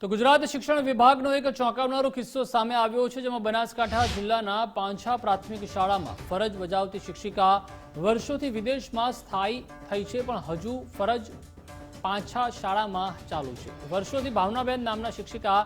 તો ગુજરાત શિક્ષણ વિભાગનો એક ચોંકાવનારો કિસ્સો સામે આવ્યો છે, જેમાં બનાસકાંઠા જિલ્લાના પાંછા પ્રાથમિક શાળામાં ફરજ બજાવતી શિક્ષિકા વર્ષોથી વિદેશમાં સ્થાયી થઈ છે, પણ હજુ ફરજ પાંછા શાળામાં ચાલુ છે। વર્ષોથી ભાવનાબેન નામના શિક્ષિકા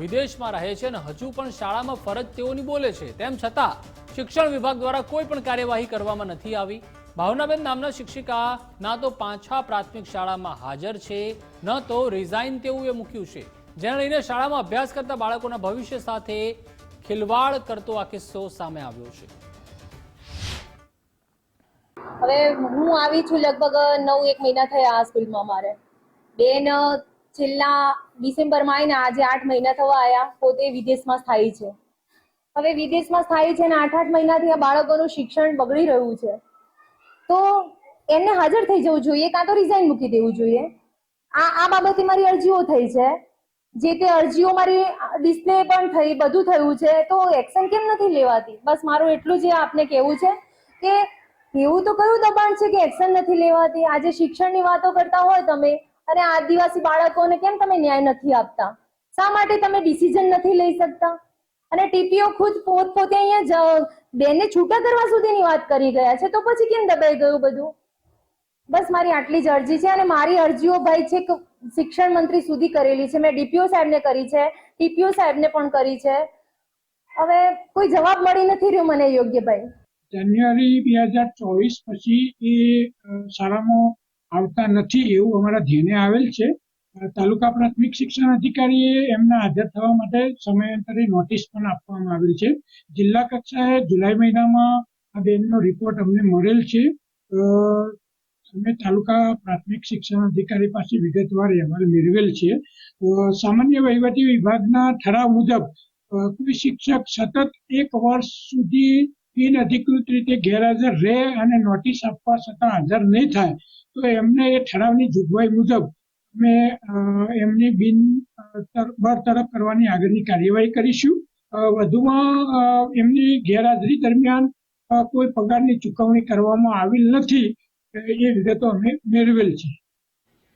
વિદેશમાં રહે છે અને હજુ પણ શાળામાં ફરજ તેઓની બોલે છે, તેમ છતાં શિક્ષણ વિભાગ દ્વારા કોઈ પણ કાર્યવાહી કરવામાં નથી આવી। ભાવનાબેન નામના શિક્ષિકા ના તો પાંછા પ્રાથમિક શાળામાં હાજર છે, ન તો રિઝાઇન તેવું એ મૂક્યું છે, જેને લઈને શાળામાં અભ્યાસ કરતા બાળકોના ભવિષ્ય સાથે ખિલવાડ કરતો આ કિસ્સો સામે આવ્યો છે। હવે હું આવી છું લગભગ 9-1 મહિના થયા આ સ્કૂલમાં। મારે બેન છેલ્લા ડિસેમ્બરમાં આવીને આજે 8 મહિના થવા આવ્યા। પોતે વિદેશમાં સ્થાયી છે। હવે વિદેશમાં સ્થાયી છે ને 8-8 મહિનાથી આ બાળકોનું શિક્ષણ બગડી રહ્યું છે, તો એમને હાજર થઈ જવું જોઈએ, કાં તો રિઝાઇન મૂકી દેવું જોઈએ। આ બાબતે મારી અરજીઓ થઈ છે, જે તે અરજીઓ મારી ડિસ્પ્લે પણ થઈ, બધું થયું છે, તો એક્શન કેમ નથી લેવાતી? બસ મારું એટલું જ આપને કહેવું છે કે એવું તો કયું દબાણ છે કે એક્શન નથી લેવાતી? આજે શિક્ષણની વાતો કરતા હોય તમે, અને આદિવાસી બાળકોને કેમ તમે ન્યાય નથી આપતા? શા માટે તમે ડિસિઝન નથી લઈ શકતા? અને ટીપીઓ ખુદ પોતે અહીંયા બેનને છૂટા કરવા સુધીની વાત કરી ગયા છે, તો પછી કેમ દબાઈ ગયું બધું? બસ મારી આટલી જ અરજી છે। અને મારી અરજીઓ ભાઈ છે શિક્ષણ મંત્રી સુધી કરેલી છે, મેં ડીપીઓ સાહેબને કરી છે, ટીપીઓ સાહેબને પણ કરી છે। હવે કોઈ જવાબ મળી નથી રહ્યો મને યોગ્ય ભાઈ। જાન્યુઆરી 2024 પછી એ શાળામાં આવતા નથી એવું અમારા ધ્યાને આવેલ છે। તાલુકા પ્રાથમિક શિક્ષણ અધિકારીએ એમના હાજર થવા માટે સમયાંતરે નોટિસ પણ આપવામાં આવેલ છે। જિલ્લા કક્ષાએ જુલાઈ મહિનામાં આ બેનનો રિપોર્ટ અમને મળેલ છે। અમે તાલુકા પ્રાથમિક શિક્ષણ અધિકારી પાસે વિગતવાર અહેવાલ મેળવેલ છે। સામાન્ય વહીવટી વિભાગના ઠરાવ મુજબ કોઈ શિક્ષક સતત 1 વર્ષ સુધી બિનઅધિકૃત રીતે ગેરહાજર રહે અને નોટિસ આપવા છતાં હાજર નહીં થાય તો એમને એ ઠરાવની જોગવાઈ મુજબ અમે એમની બરતરફ કરવાની આગળની કાર્યવાહી કરીશું। વધુમાં એમની ગેરહાજરી દરમિયાન કોઈ પગારની ચૂકવણી કરવામાં આવેલ નથી, એ વિગતો અમે મેળવેલ છે।